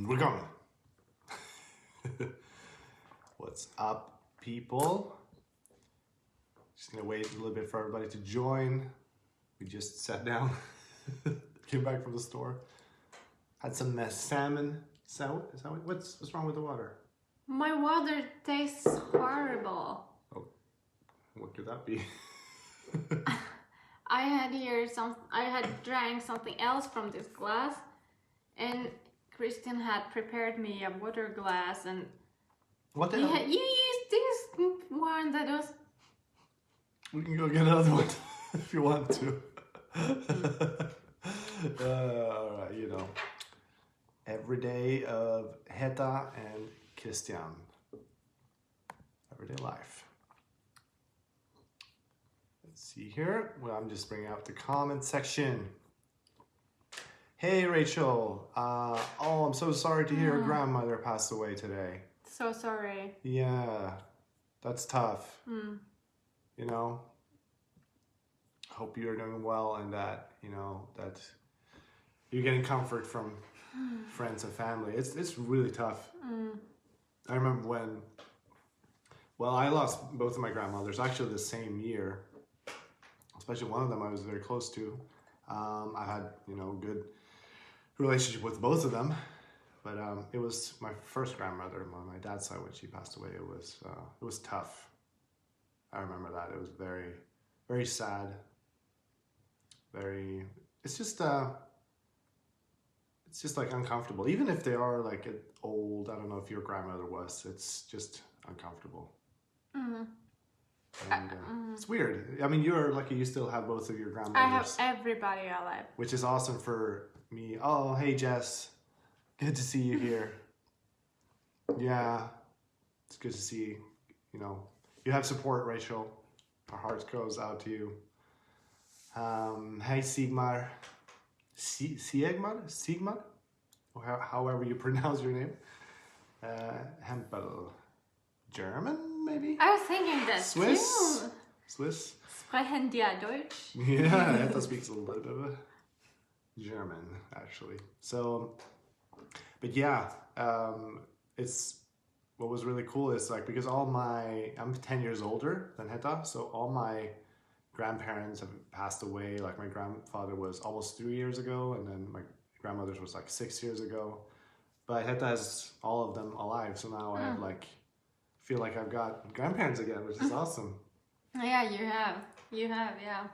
We're going. What's up, people? Just gonna wait a little bit for everybody to join. We just sat down, came back from the store, had some salmon. What's wrong with the water? My water tastes horrible. Oh, what could that be? I had drank something else from this glass, and Christian had prepared me a water glass, and What the you hell? used this one that was. We can go get another one if you want to. Alright, you know. Every day of Heta and Christian. Everyday life. Let's see here. Well, I'm just bringing out the comment section. Hey Rachel. I'm so sorry to hear your grandmother passed away today. So sorry. Yeah, that's tough. You know, hope you're doing well and that, you know, that you're getting comfort from friends and family. It's really tough. I remember when, well, I lost both of my grandmothers actually the same year, especially one of them I was very close to. I had, you know, good relationship with both of them, but it was my first grandmother on my dad's side when she passed away. It was tough. I remember that. It was very, very sad. It's just like uncomfortable. Even if they are like old, I don't know if your grandmother was, it's just uncomfortable. And it's weird. I mean, you're lucky you still have both of your grandmothers. I have everybody alive. Which is awesome for me. Oh, hey Jess. Good to see you here. Yeah, it's good to see, you know, you have support, Rachel. Our hearts goes out to you. Hey Sigmar. Sigmar? Or however you pronounce your name. Hempel. German, maybe? I was thinking that Swiss? too. Swiss? Sprechen die Deutsch? Yeah, Etta speaks a little bit of German, actually. So, but yeah, it's, what was really cool is like, because I'm 10 years older than Heta, so all my grandparents have passed away. Like my grandfather was almost 3 years ago, and then my grandmother's was like 6 years ago. But Heta has all of them alive, so now I have like, feel like I've got grandparents again, which is awesome. Yeah, you have, yeah.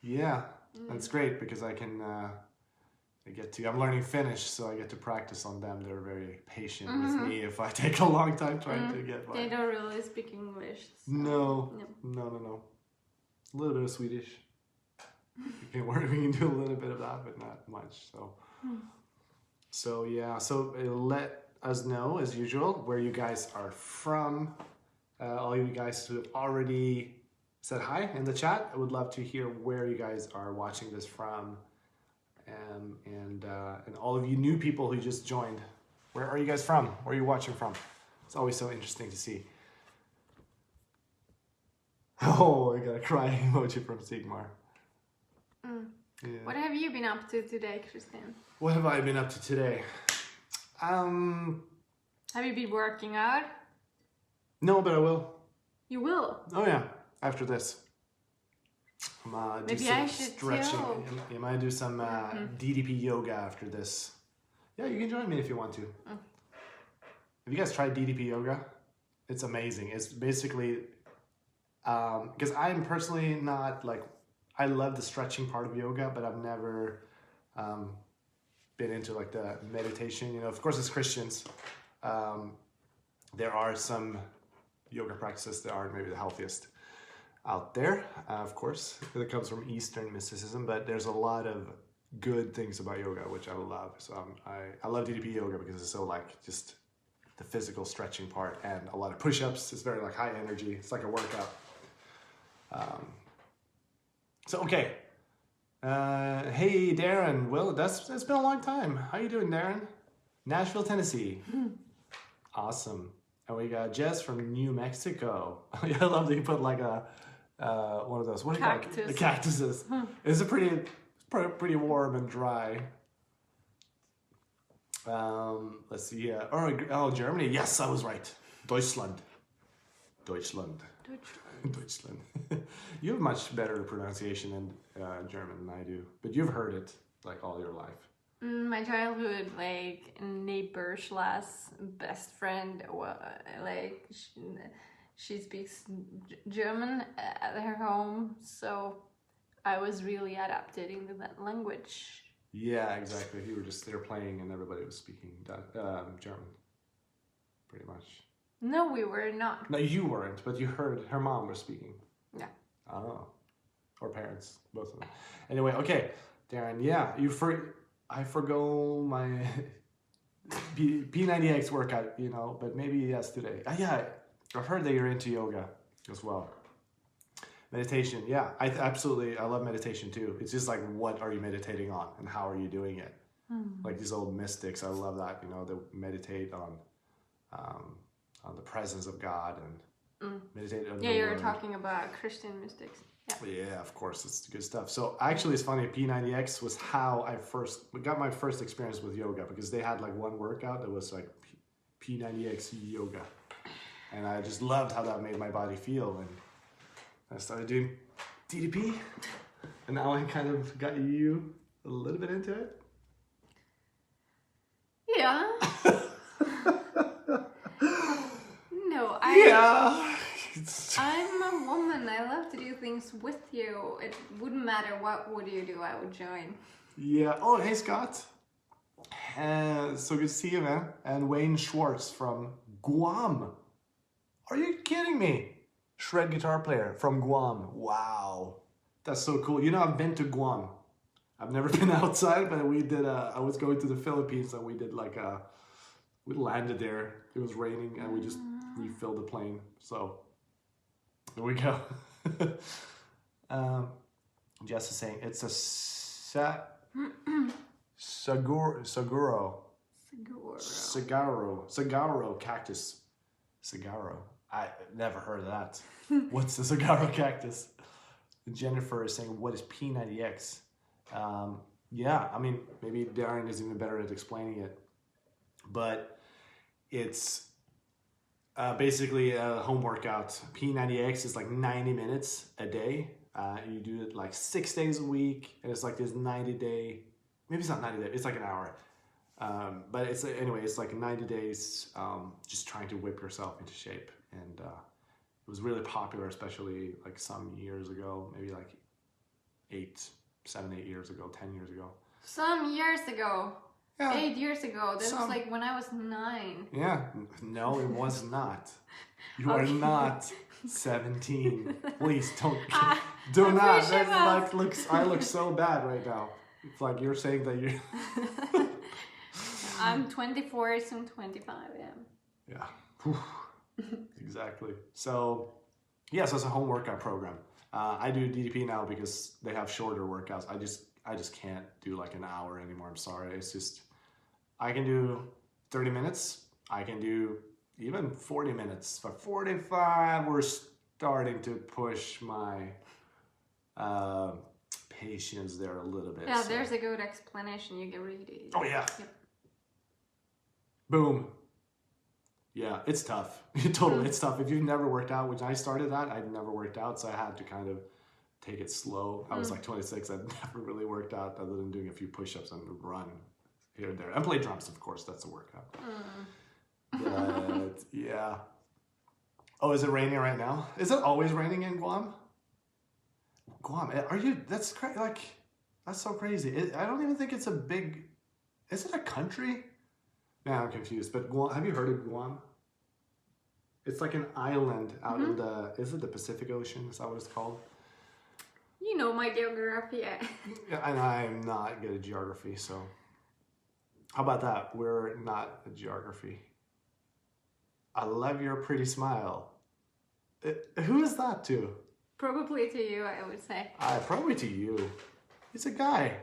Yeah, that's great because I can, I'm learning Finnish, so I get to practice on them. They're very patient with me if I take a long time trying to get my... They don't really speak English. So. No. A little bit of Swedish. We can do a little bit of that, but not much. So yeah, so let us know, as usual, where you guys are from. All you guys who have already said hi in the chat, I would love to hear where you guys are watching this from. And all of you new people who just joined, where are you guys from? Where are you watching from? It's always so interesting to see. Oh, I got a crying emoji from Sigmar. Yeah. What have you been up to today, Christian? What have I been up to today? Have you been working out? No, but I will. You will? Oh yeah, after this. Do Maybe some I should stretching. too. You might do some Ddp Yoga after this. Yeah, you can join me if you want to. Have you guys tried Ddp Yoga? It's amazing. It's basically, because I'm personally not like, I love the stretching part of yoga, but I've never been into like the meditation. You know, of course, as Christians, there are some yoga practices that aren't maybe the healthiest out there, of course, it comes from Eastern mysticism, but there's a lot of good things about yoga, which I love. So I love Ddp Yoga because it's so like just the physical stretching part and a lot of push-ups. It's very like high energy. It's like a workout. So, okay. Hey, Darren. Well, it's been a long time. How you doing, Darren? Nashville, Tennessee. Awesome. And we got Jess from New Mexico. I love that you put like a one of those, what do you call it? The cactuses. It's a pretty warm and dry. Let's see. Oh, Germany. Yes, I was right. Deutschland. Deutschland. Deutschland. You have much better pronunciation in German than I do, but you've heard it like all your life. My childhood, like neighbor slash best friend, like she speaks German at her home, so I was really adapted into that language. Yeah, exactly. You were just there playing, and everybody was speaking German, pretty much. No, we were not. No, you weren't, but you heard her mom was speaking. Yeah. Oh, or parents, both of them. Anyway, okay, Darren. Yeah, I forgo my P90X workout, but maybe yesterday. Yeah, I've heard that you're into yoga as well. Meditation, yeah, I love meditation too. It's just like, what are you meditating on, and how are you doing it? Like these old mystics, I love that. They meditate on the presence of God and meditate on the you're Word. talking about Christian mystics. Yeah, of course, it's good stuff. So actually, it's funny. P90X was how I got my first experience with yoga, because they had like one workout that was like P90X yoga, and I just loved how that made my body feel. And I started doing DDP, and now I kind of got you a little bit into it. Yeah. No, I'm a woman. I love to do things with you. It wouldn't matter what would you do, I would join. Yeah. Oh, hey, Scott. So good to see you, man. And Wayne Schwartz from Guam. Are you kidding me? Shred guitar player from Guam. Wow. That's so cool. I've been to Guam. I've never been outside, but we did, I was going to the Philippines, and we did we landed there. It was raining, and we just refilled the plane. So there we go. Jess is saying it's a Sagaro cactus. Sagaro. I never heard of that. What's the Sagaro cactus? Jennifer is saying, what is P90X? Yeah, I mean, maybe Darren is even better at explaining it. But it's basically a home workout. P90X is like 90 minutes a day. You do it like 6 days a week, and it's like this 90-day, maybe it's not 90 days, it's like an hour. But it's like 90 days just trying to whip yourself into shape. And it was really popular, especially like some years ago, maybe like 7, 8 years ago, 10 years ago. Some years ago. Yeah. 8 years ago. That was like when I was 9. Yeah. No, it was not. You are not 17. Please don't. Do not. That's I look so bad right now. It's like you're saying that you're. I'm 24, soon 25. Yeah. Whew. Exactly. So, so it's a home workout program. I do DDP now because they have shorter workouts. I just can't do like an hour anymore. I'm sorry. It's just, I can do 30 minutes. I can do even 40 minutes. But 45, we're starting to push my patience there a little bit. Yeah, so. There's a good explanation. You can read it. Oh, yeah. Yep. Boom. Yeah, it's tough. Totally, it's tough. If you've never worked out, which I started that, I'd never worked out, so I had to kind of take it slow. I was like 26. I'd never really worked out other than doing a few push-ups and run here and there. And play drums, of course. That's a workout. But, yeah. Oh, is it raining right now? Is it always raining in Guam? Guam, are you? That's crazy. Like, that's so crazy. I don't even think it's a big. Is it a country? Now I'm confused. But Guam, have you heard of Guam? It's like an island out in the. Is it the Pacific Ocean? Is that what it's called? You know my geography. Yeah, and I'm not good at geography, so. How about that? We're not at geography. I love your pretty smile. Who is that to? Probably to you, I would say. Probably to you. He's a guy.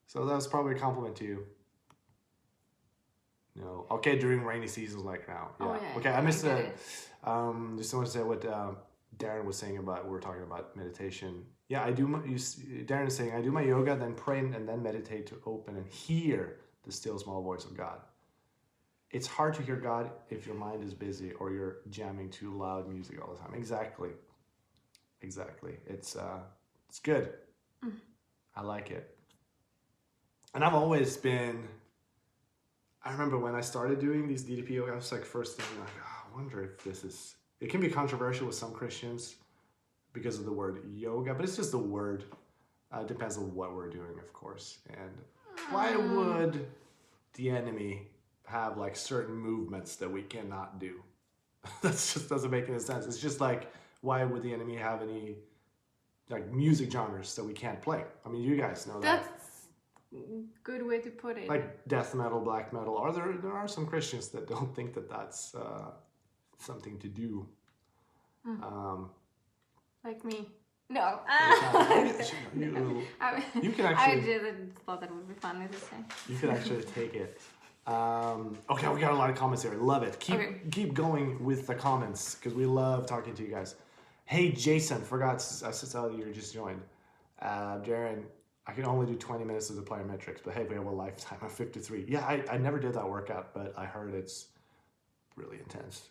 So that was probably a compliment to you. No. Okay, during rainy seasons like now. Yeah. Oh, yeah. Okay, I missed it. Just want to say what Darren was saying about, we were talking about meditation. Yeah, Darren is saying, I do my yoga, then pray, and then meditate to open and hear the still small voice of God. It's hard to hear God if your mind is busy or you're jamming to loud music all the time. Exactly. It's good. I like it. And I've always been, I remember when I started doing these Ddp yoga, I was like first thinking like, I wonder if this is, it can be controversial with some Christians because of the word yoga, but it's just the word. It depends on what we're doing, of course. And why would the enemy have like certain movements that we cannot do? That just doesn't make any sense. It's just like, why would the enemy have any like music genres that we can't play? I mean, you guys know that. That's a good way to put it. Like death metal, black metal. Or there are some Christians that don't think that that's something to do. Like me. No. You can actually. I just thought that would be funny to say. You could actually take it. Okay, we got a lot of comments here. Love it. Keep going with the comments because we love talking to you guys. Hey, Jason, forgot to tell you just joined. Darren, I can only do 20 minutes of the plyometrics, but hey, we have a lifetime of 53. Yeah, I never did that workout, but I heard it's really intense.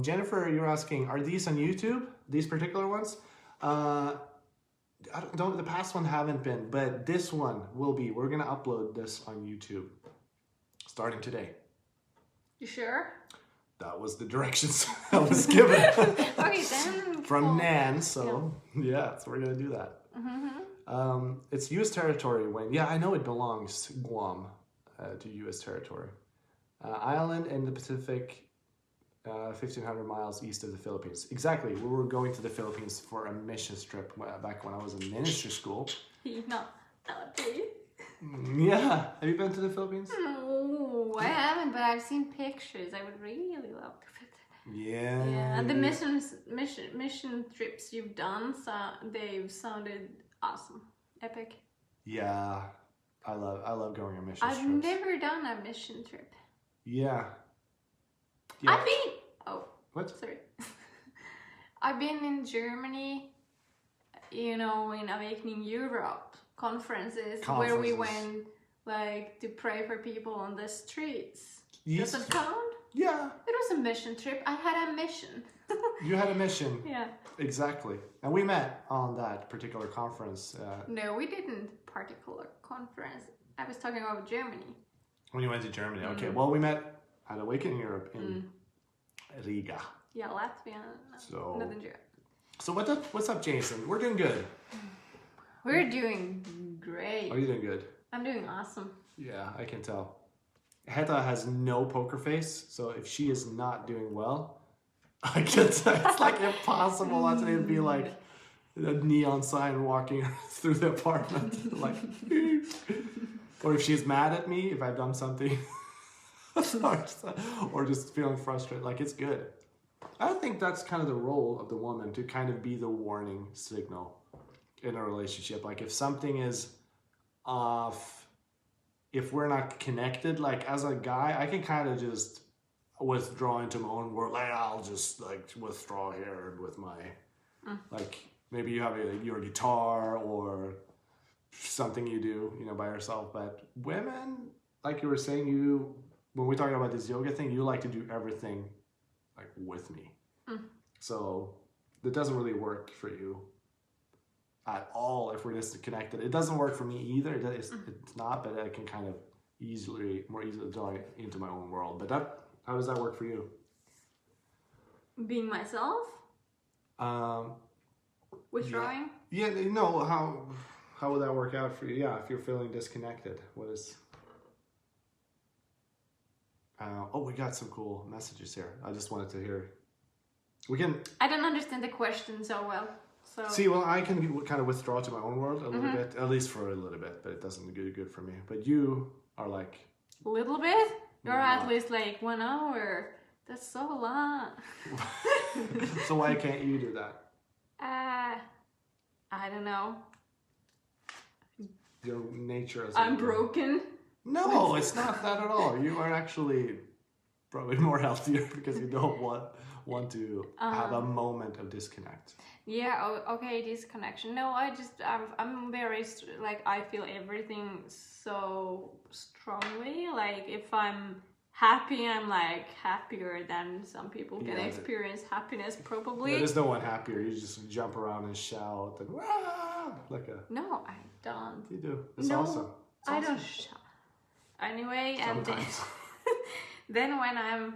Jennifer, you're asking, are these on YouTube? These particular ones? The past one haven't been, but this one will be. We're gonna upload this on YouTube starting today. You sure? That was the directions I was given. Okay, then. From Nan, so yeah, so we're gonna do that. It's U.S. territory when, I know it belongs to Guam, to U.S. territory. Island in the Pacific, 1,500 miles east of the Philippines. Exactly, we were going to the Philippines for a mission trip back when I was in ministry school. Not really. Yeah, have you been to the Philippines? No, I haven't, but I've seen pictures. I would really love to visit. Yeah. Yeah, and the mission trips you've done, they've sounded awesome, epic. Yeah, I love going on mission trips. I've never done a mission trip. Yeah. I've been. Oh. What? Sorry. I've been in Germany. In Awakening Europe conferences where we went like to pray for people on the streets. Yes. Does it count? Yeah. It was a mission trip. I had a mission. You had a mission. Yeah. Exactly. And we met on that particular conference. No, we didn't. Particular conference. I was talking about Germany. When you went to Germany. Okay. Well, we met at Awakening Europe in Riga. Yeah, Latvia. So. Nothing German. So what's up, Jason? We're doing good. We're doing great. Are you doing good? I'm doing awesome. Yeah, I can tell. Heta has no poker face, so if she is not doing well, I can tell it's like impossible not to be like a neon sign walking through the apartment, like. Or if she's mad at me, if I've done something, or just feeling frustrated, like it's good. I think that's kind of the role of the woman, to kind of be the warning signal in a relationship. Like if something is off, if we're not connected, like as a guy, I can kind of just withdraw into my own world. Like I'll just like withdraw here with my, like maybe you have your guitar or something you do, by yourself. But women, like you were saying, when we talk about this yoga thing, you like to do everything like with me. So that doesn't really work for you at all if we're disconnected. It doesn't work for me either. It's not, but I can kind of more easily draw into my own world. But how does that work for you? Being myself? Withdrawing? Yeah, no, how would that work out for you? Yeah, if you're feeling disconnected, what is... we got some cool messages here. I just wanted to hear. I don't understand the question so well. So. See, well, I can kind of withdraw to my own world a little bit, at least for a little bit, but it doesn't do good for me. But you are like... A little bit? You're at least like 1 hour. That's so long. So why can't you do that? I don't know. Your nature is... I'm broken. No, it's not that at all. You are actually probably more healthier because you don't want to have a moment of disconnect. Yeah, okay, disconnection. No, I'm very, like, I feel everything so strongly. Like, if I'm happy, I'm like happier than some people can experience happiness, probably. There's no one happier. You just jump around and shout and like a... No, I don't. You do. It's no, awesome. It's I awesome. don't shout. Anyway, Sometimes. and then when I'm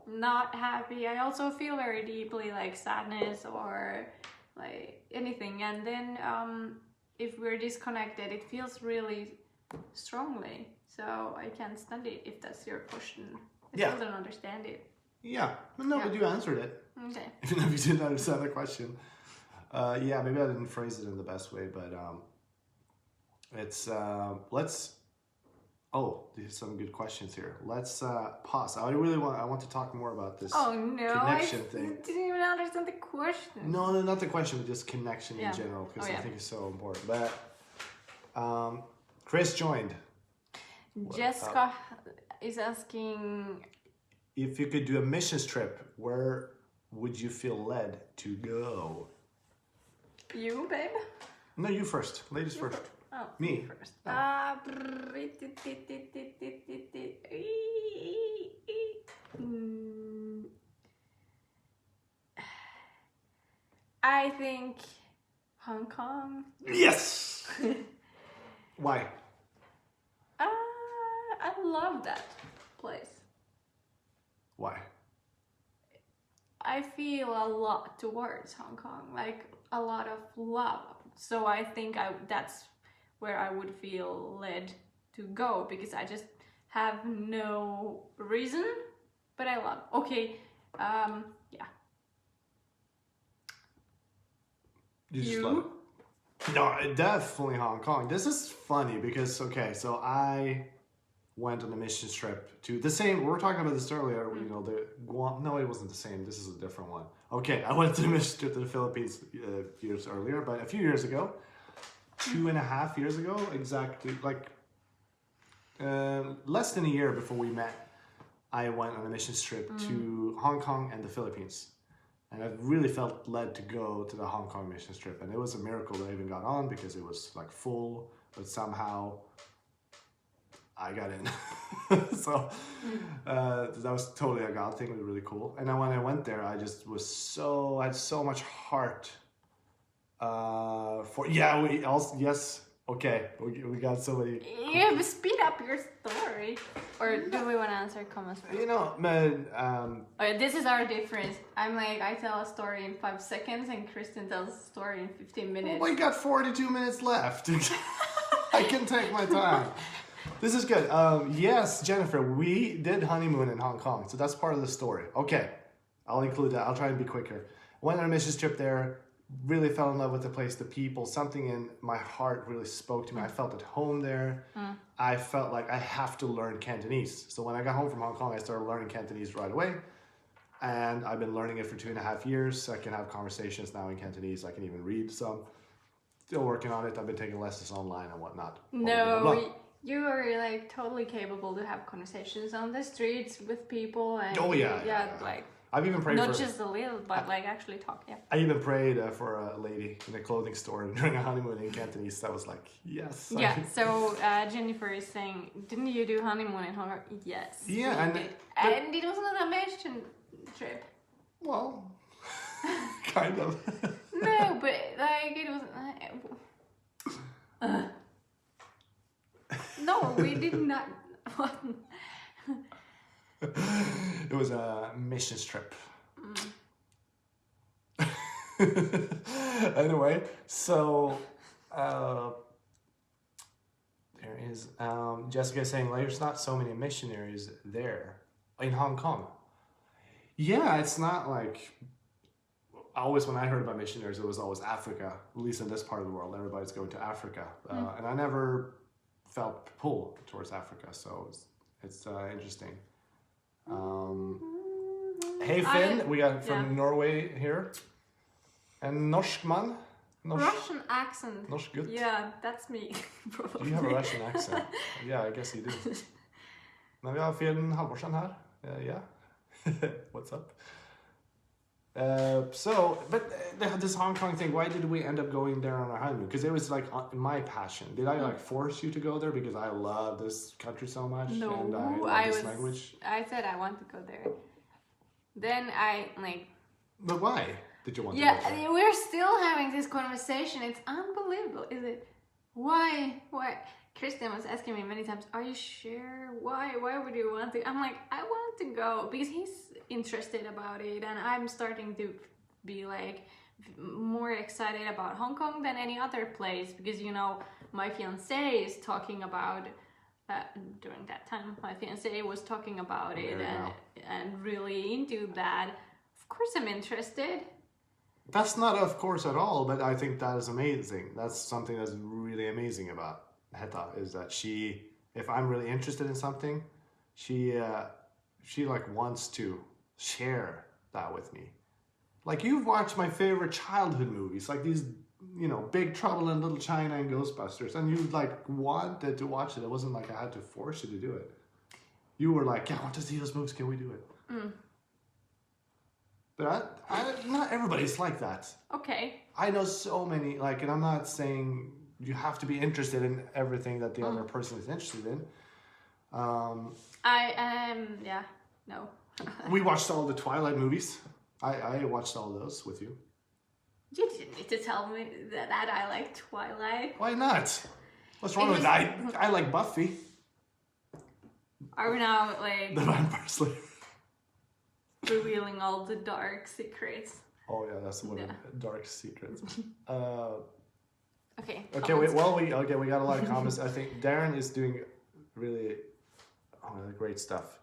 not happy, I also feel very deeply, like sadness or like anything. And then if we're disconnected, it feels really strongly. So I can't stand it, if that's your question. I still don't understand it. Yeah. No, but you answered it. Okay. Even if you didn't understand the question. Yeah, maybe I didn't phrase it in the best way, but it's let's... Oh, there's some good questions here. Let's pause. I want to talk more about this connection thing. I didn't even understand the question. No, not the question, but just connection in general, because I think it's so important. But Chris joined. Jessica is asking, if you could do a missions trip, where would you feel led to go? You, babe? No, you first. Ladies first. Oh, me first. I think Hong Kong. Yes! Why? I love that place. Why? I feel a lot towards Hong Kong, like a lot of love. So I think that's where I would feel led to go, because I just have no reason, but I love. Okay, yeah. You just love it? No, definitely Hong Kong. This is funny because, okay, so I went on a mission trip to the same, we were talking about this earlier, you know, the Guam, no, it wasn't the same, this is a different one. Okay, I went to a mission trip to the Philippines years earlier, but a few years ago, 2.5 years ago, exactly, like less than a year before we met, I went on a mission trip to Hong Kong and the Philippines. And I really felt led to go to the Hong Kong mission trip. And it was a miracle that I even got on, because it was like full, but somehow I got in. So that was totally a God thing. It was really cool. And then when I went there, I just I had so much heart for, we also, yes, okay, we got so many. Yeah, but speed up your story. Or do we want to answer comments first? You know, man. Okay, this is our difference. I'm like, I tell a story in 5 seconds, and Christian tells a story in 15 minutes. We got 42 minutes left. I can take my time. This is good. Yes, Jennifer, we did honeymoon in Hong Kong, so that's part of the story. Okay, I'll include that. I'll try and be quicker. Went on a mission trip there. Really fell in love with the place, the people. Something in my heart really spoke to me. I felt at home there. I felt like I have to learn Cantonese. So when I got home from Hong Kong, I started learning Cantonese right away. And I've been learning it for 2.5 years. I can have conversations now in Cantonese. I can even read some. Still working on it. I've been taking lessons online and whatnot. No, you are like totally capable to have conversations on the streets with people. And like... I've even prayed not just a little, but like actually talk, I even prayed for a lady in a clothing store during a honeymoon in Cantonese. That was like, yes. Yeah, so Jennifer is saying, didn't you do honeymoon in Hong Kong? Yes. Yeah, and it was not a mission trip. Well, kind of. No, but like it was... No, we did not... It was a mission trip. Anyway, so there is Jessica saying, like, there's not so many missionaries there in Hong Kong. Yeah, it's not like always when I heard about missionaries, it was always Africa, at least in this part of the world. Everybody's going to Africa, and I never felt pull towards Africa, so it's interesting. Hey Finn, we got from Norway here. And Norskman. Russian accent. Norsk gutt. Yeah, that's me. Probably. Do you have a Russian accent? Yeah, I guess you do. Men vi har Finn Halvorsen her. Yeah. What's up? This Hong Kong thing, why did we end up going there on our honeymoon? Because it was like my passion. Did I like force you to go there because I love this country so much? No, and I love this language? I said I want to go there. Then I like. But why did you want to Yeah, go there? we're still having this conversation. It's unbelievable. Is it? Why? Christian was asking me many times, are you sure? Why would you want to? I'm like, I want to go because he's interested about it, and I'm starting to be like more excited about Hong Kong than any other place because, you know, my fiance is talking about during that time, my fiance was talking about it and really into that. Of course I'm interested. That's not of course at all, but I think that is amazing. That's something that's really amazing about Heta, is that if I'm really interested in something, she like wants to share that with me. Like, you've watched my favorite childhood movies, like these, you know, Big Trouble in Little China and Ghostbusters, and you like wanted to watch it. It wasn't like I had to force you to do it. You were like, yeah, I want to see those movies. Can we do it? But not everybody's like that. Okay. I know so many, like, and I'm not saying you have to be interested in everything that the other person is interested in. No. We watched all the Twilight movies. I watched all those with you. You didn't need to tell me that I like Twilight. Why not? What's wrong with that? I like Buffy. Are we now like The Vampire Slayer. revealing all the dark secrets? Oh yeah, that's one of the dark secrets. Okay. We got a lot of comments. I think Darren is doing really great stuff.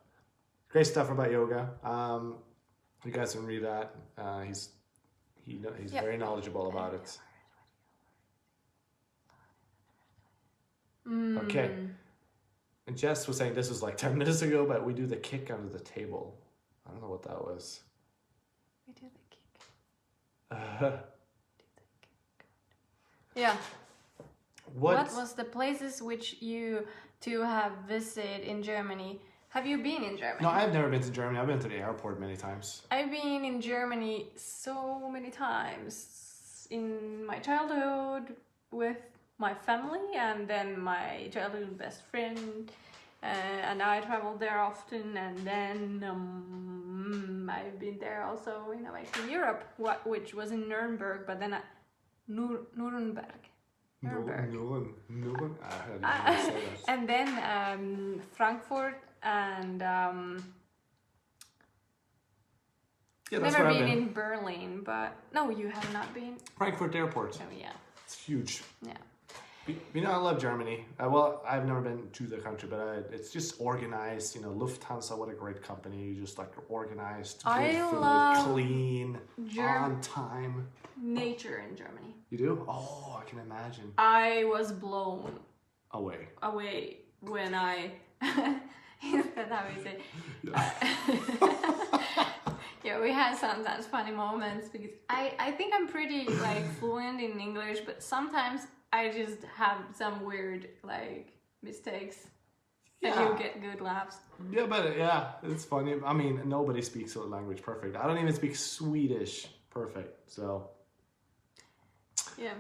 Great stuff about yoga. You guys can read that. He's very knowledgeable about it. Okay. And Jess was saying this was like 10 minutes ago, but we do the kick under the table. I don't know what that was. We do the kick. Yeah. What was the places which you two have visited in Germany? Have you been in Germany? No, I've never been to Germany. I've been to the airport many times. I've been in Germany so many times. In my childhood with my family, and then my childhood best friend. And I traveled there often, and then I've been there also in Europe, which was in Nuremberg, but then Nuremberg. And then Frankfurt, and never been in Berlin, but no, you have not been. Frankfurt Airport. Oh yeah, it's huge. Yeah. You know, I love Germany. Well, I've never been to the country, but it's just organized. You know, Lufthansa, what a great company. Just like organized, good food, clean, on time. Nature in Germany. You do? Oh, I can imagine. I was blown away when I. That's how we say. Yeah, we had sometimes funny moments because I think I'm pretty like fluent in English, but sometimes I just have some weird like mistakes, and you get good laughs. Yeah, but it's funny. I mean, nobody speaks the language perfect. I don't even speak Swedish perfect, so. Yeah.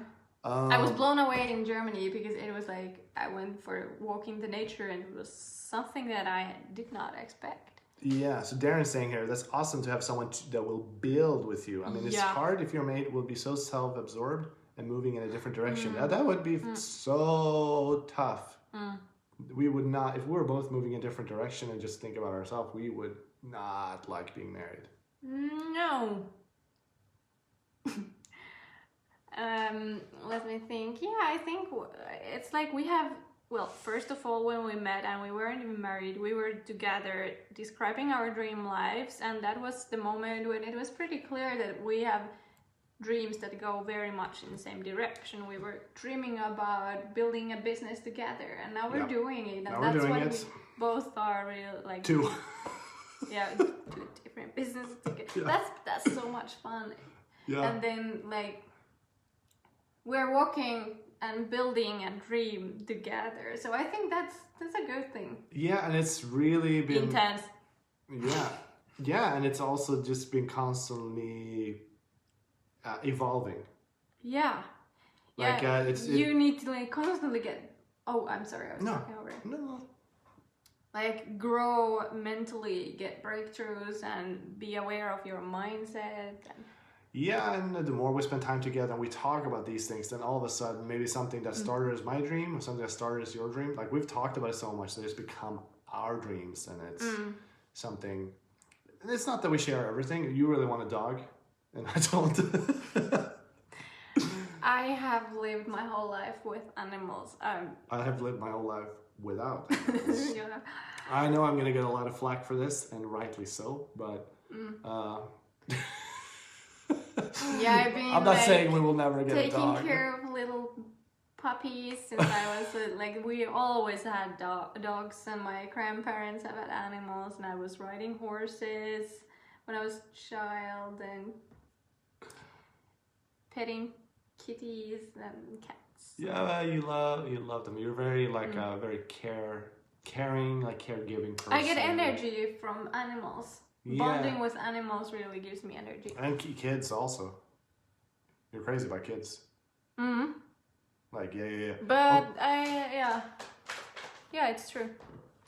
I was blown away in Germany because it was like I went for walking the nature, and it was something that I did not expect. Yeah, so Darren's saying here, that's awesome to have someone that will build with you. I mean, it's hard if your mate will be so self-absorbed and moving in a different direction. That would be so tough. We would not, if we were both moving in a different direction and just think about ourselves, we would not like being married. No. Let me think. Yeah, I think it's like we have, well, first of all, when we met and we weren't even married, we were together describing our dream lives, and that was the moment when it was pretty clear that we have dreams that go very much in the same direction. We were dreaming about building a business together, and now we're doing it, and that's what we both are real like. Two different businesses together. That's so much fun. Yeah. And then like we're walking and building a dream together. So I think that's a good thing. Yeah, and it's really been intense. Yeah. Yeah, and it's also just been constantly evolving. Yeah. Like Yeah, you need to like constantly get. Oh, I'm sorry, I was talking over. No. Like grow mentally, get breakthroughs, and be aware of your mindset. Yeah, and the more we spend time together and we talk about these things, then all of a sudden, maybe something that started as my dream or something that started as your dream, like we've talked about it so much that it's become our dreams, and it's something. And it's not that we share everything. You really want a dog, and I don't. I have lived my whole life with animals. I have lived my whole life without. Yeah. I know I'm gonna get a lot of flack for this, and rightly so. But yeah, I've been. I'm not saying we will never get a dog. Taking care of little puppies since I was like we always had dogs, and my grandparents have had animals, and I was riding horses when I was a child and petting kitties and cats. Yeah, you love them. You're very very caring, like caregiving person. I get energy from animals. Yeah. Bonding with animals really gives me energy. And kids also. You're crazy about kids. Mm-hmm. Like yeah. But yeah, it's true.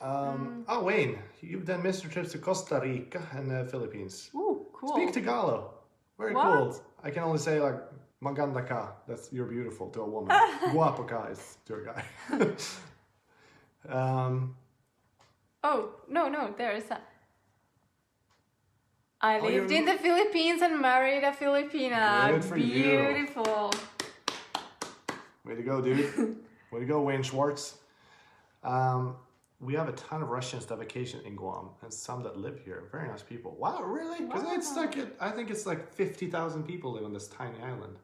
Oh Wayne, you've done mystery trips to Costa Rica and the Philippines. Ooh, cool. Speak Tagalog. Very cool. I can only say like maganda ka. That's you're beautiful to a woman. Guapo ka is to a guy. Oh no, there is a. I lived in the Philippines and married a Filipina. Good for Beautiful. You. Way to go, dude. Way to go, Wayne Schwartz. We have a ton of Russians that vacation in Guam and some that live here. Very nice people. Wow, really? Because it's like I think it's like 50,000 people live on this tiny island.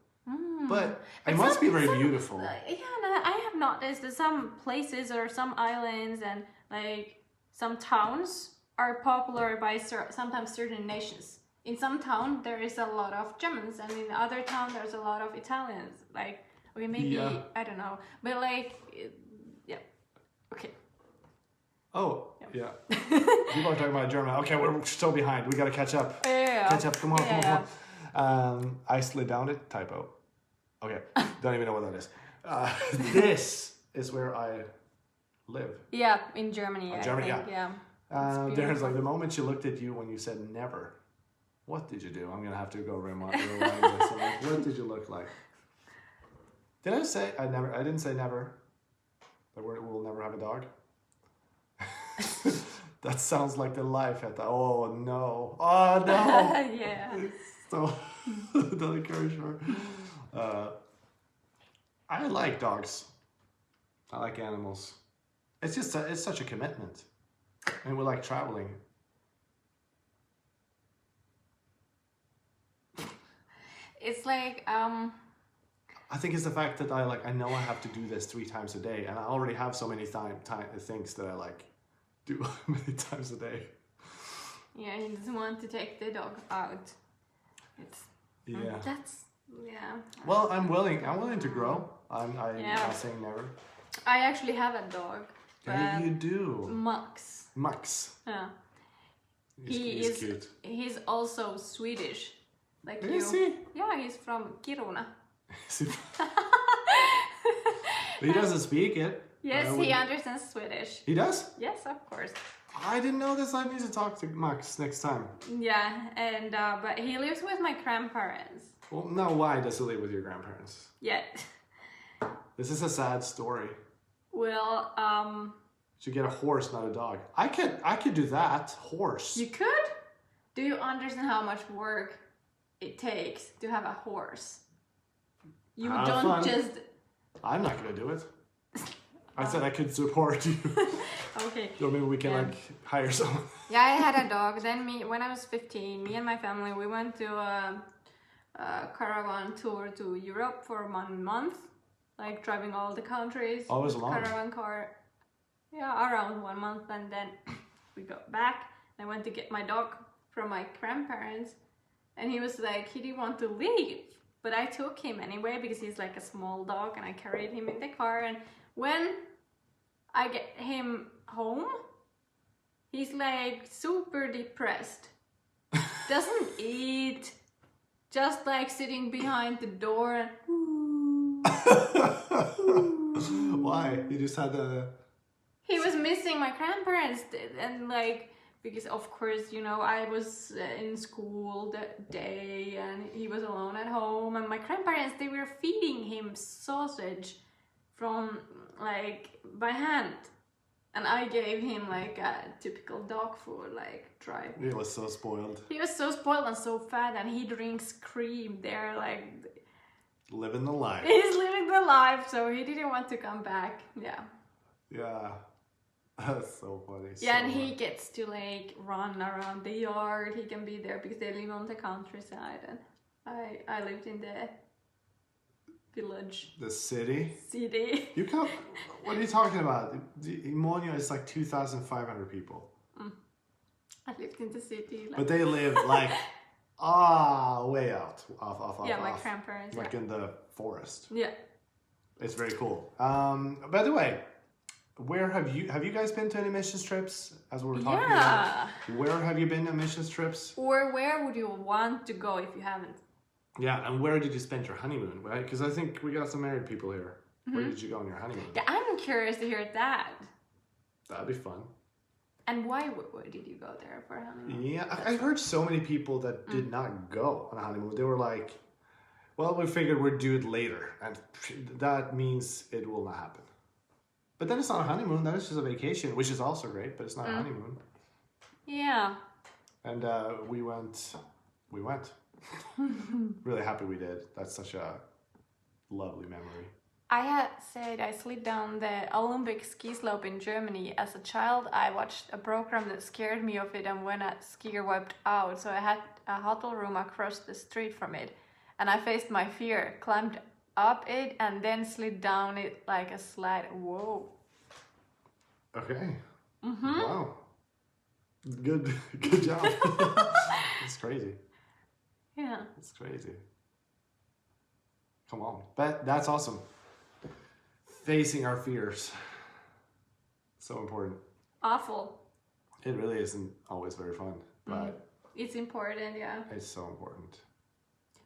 But it must be very beautiful. I have noticed that some places or some islands and like some towns are popular by sometimes certain nations. In some town there is a lot of Germans, and in the other town there's a lot of Italians. Like okay, maybe I don't know, but like yeah, okay. Oh yeah. People are talking about German. Okay, we're so behind. We gotta catch up. Yeah. Catch up. Come on. I slid down it. Typo. Okay. Don't even know what that is. This is where I live. Yeah, in Germany. Germany, I think, yeah. There's like the moment she looked at you when you said never. What did you do? I'm gonna have to go rewind this. Like, what did you look like? Did I say I never? I didn't say never. That we'll never have a dog. That sounds like the life at the. Oh no! Oh no! Yeah. So don't encourage her. I like dogs. I like animals. It's just it's such a commitment, and we like traveling. It's like I think it's the fact that I know I have to do this 3 times a day, and I already have so many things that I like do many times a day. Yeah, he doesn't want to take the dog out. It's that's Well, I'm willing to grow. I'm not saying never. I actually have a dog. Yeah, you do. Max. Yeah. He's cute. He's also Swedish. Like you. Is he? Yeah, he's from Kiruna. He doesn't speak it. Yes, he understands Swedish. He does? Yes, of course. I didn't know this. I need to talk to Max next time. Yeah, and but he lives with my grandparents. Well, now why does he live with your grandparents? Yeah. This is a sad story. Well, should get a horse, not a dog. I could do that. Horse. You could? Do you understand how much work it takes to have a horse? You don't just. I'm not gonna do it. I said I could support you. Okay. So maybe we can hire someone. Yeah, I had a dog. Then when I was 15, me and my family, we went to a caravan tour to Europe for 1 month, like driving all the countries. Always alone. Caravan car. Yeah, around 1 month, and then we got back. I went to get my dog from my grandparents, and he was like, he didn't want to leave, but I took him anyway because he's like a small dog, and I carried him in the car. And when I get him home, he's like super depressed. doesn't eat, just like sitting behind the door and Why? You just had a... he was missing my grandparents and like, because of course, you know, I was in school that day and he was alone at home, and my grandparents, they were feeding him sausage from like by hand, and I gave him like a typical dog food, like dry. He was so spoiled. He was so spoiled and so fat, and he drinks cream there, like Living the life. he's living the life, so he didn't want to come back. Yeah. Yeah. That's so funny. Yeah, so and he gets to like run around the yard. He can be there because they live on the countryside, and I lived in the village. The city? City. You come... What are you talking about? Imonia is like 2,500 people. I lived in the city. Like, But they live like... way out. Off. yeah, my grandparents. Like in the forest. Yeah. It's very cool. By the way, where have you guys been to any missions trips? As we were talking about, where have you been on missions trips? Or where would you want to go if you haven't? Yeah, and where did you spend your honeymoon? Right? Because I think we got some married people here. Where did you go on your honeymoon? Yeah, I'm curious to hear that. That'd be fun. And why did you go there for a honeymoon? Yeah, I've heard so many people that did not go on a honeymoon. They were like, well, we figured we'd do it later, and that means it will not happen. But then it's not a honeymoon, that is just a vacation, which is also great, but it's not a honeymoon. Yeah. And we went. Really happy we did. That's such a lovely memory. I had said I slid down the Olympic ski slope in Germany. As a child, I watched a program that scared me of it, and when a skier wiped out, so I had a hotel room across the street from it. And I faced my fear, climbed up it, and then slid down it like a slide. Whoa. Okay. Wow. Good job. It's crazy. Yeah. It's crazy. Come on. But that's awesome. Facing our fears. So important. Awful. It really isn't always very fun, but It's important, yeah. it's so important.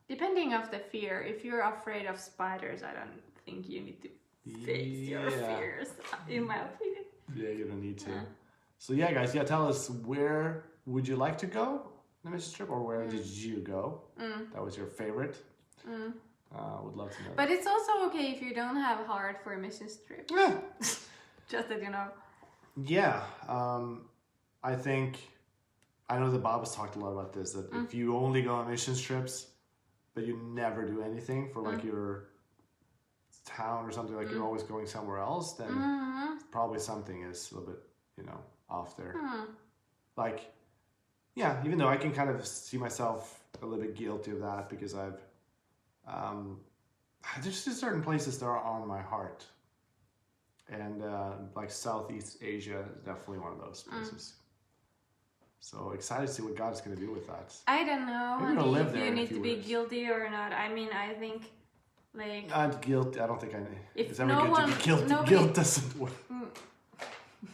Depending of the fear, if you're afraid of spiders, I don't think you need to face your fears, in my opinion. Yeah, you don't need to. So yeah, guys, tell us, where would you like to go on a mission trip, or where did you go? That was your favorite. Would love to know. But it's also okay if you don't have heart for a mission trip. Yeah. Just that you know. Yeah. I think, I know that Bob has talked a lot about this, that if you only go on mission trips, but you never do anything for like your town or something, like you're always going somewhere else, then probably something is a little bit, off there. Like, yeah, even though I can kind of see myself a little bit guilty of that, because there's just certain places that are on my heart. And like Southeast Asia is definitely one of those places. So excited to see what God's going to do with that. I don't know live if there you in a need few to be years. guilty or not. I mean, I think like Not guilt. I don't think If it's ever no good one- to be guilty. nobody- Guilt doesn't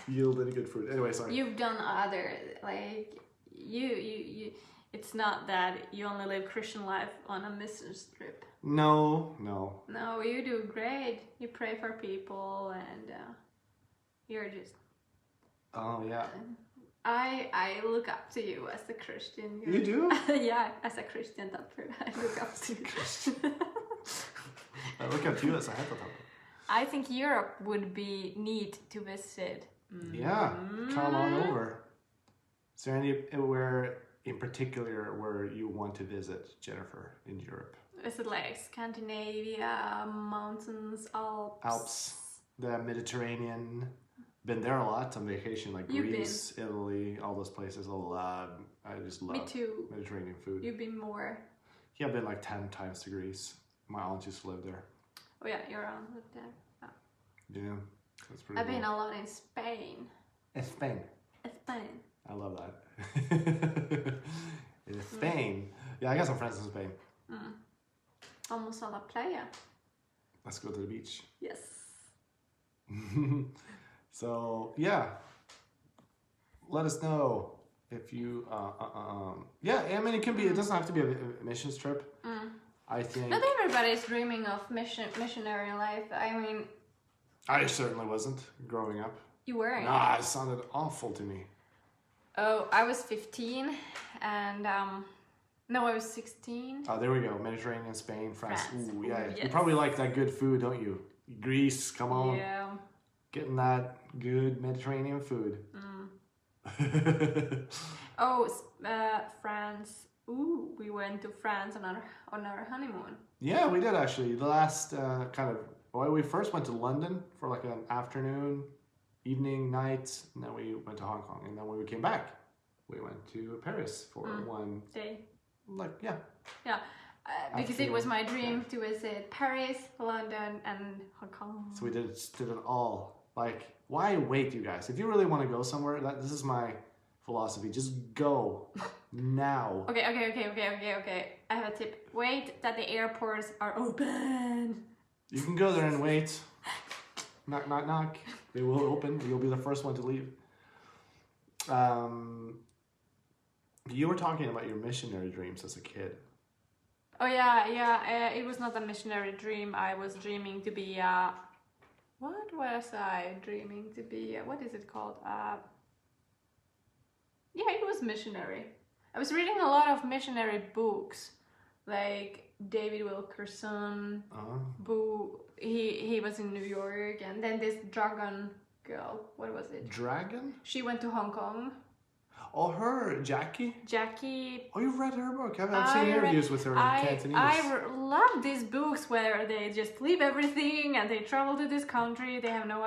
yield any good fruit. Anyway, sorry. you've done other, like you it's not that you only live Christian life on a mission trip. No. No, you do great. You pray for people, and you're just. Oh yeah. I look up to you as a Christian. You do? Yeah, as a Christian Tapper, I look up to you. I look up to you as a Heta Tapper. I think Europe would be neat to visit. Yeah, come on over. Is there anywhere in particular where you want to visit, Jennifer, in Europe? Is it like Scandinavia, mountains, Alps, the Mediterranean. Been there a lot on vacation, like You've Greece, Italy, all those places. I just love Me too. Mediterranean food. You've been more. Yeah, I've been like 10 times to Greece. My aunt used to live there. Oh yeah, you're on with that. Yeah, that's pretty I've cool. been a lot in Spain. Spain. Spain. I love that. In Spain. Yeah, I got some friends in Spain. Almost a la playa. Let's go to the beach. Yes. So, yeah. Let us know if you, yeah, I mean, it can be. It doesn't have to be a missions trip. I think. Not everybody's dreaming of missionary life. I mean, I certainly wasn't growing up. you weren't. Nah, it sounded awful to me. Oh, I was 15, and no, I was 16. Oh, there we go. Mediterranean, Spain, France. Ooh, yeah. Yes. You probably like that good food, don't you? Greece, come on. Yeah. Getting that good Mediterranean food. Oh, France. Ooh, we went to France on our honeymoon. Yeah, we did actually. The last we first went to London for like an afternoon, evening, night, and then we went to Hong Kong. And then when we came back, we went to Paris for one day. Yeah. Yeah, because it was my dream to visit Paris, London, and Hong Kong. So we did it all. Like, why wait, you guys? If you really want to go somewhere, this is my philosophy. Just go now. Okay. I have a tip. Wait that the airports are open. You can go there and wait. Knock, knock, knock. They will open. You'll be the first one to leave. You were talking about your missionary dreams as a kid. Oh yeah. It was not a missionary dream. I was dreaming to be what was I dreaming to be? What is it called? Yeah, it was missionary. I was reading a lot of missionary books, like David Wilkerson. He was in New York, and then this dragon girl. What was it? Dragon? She went to Hong Kong. Oh, her, Jackie? Jackie. Oh, you've read her book. I've seen interviews with her in Cantonese. I love these books where they just leave everything and they travel to this country. They have no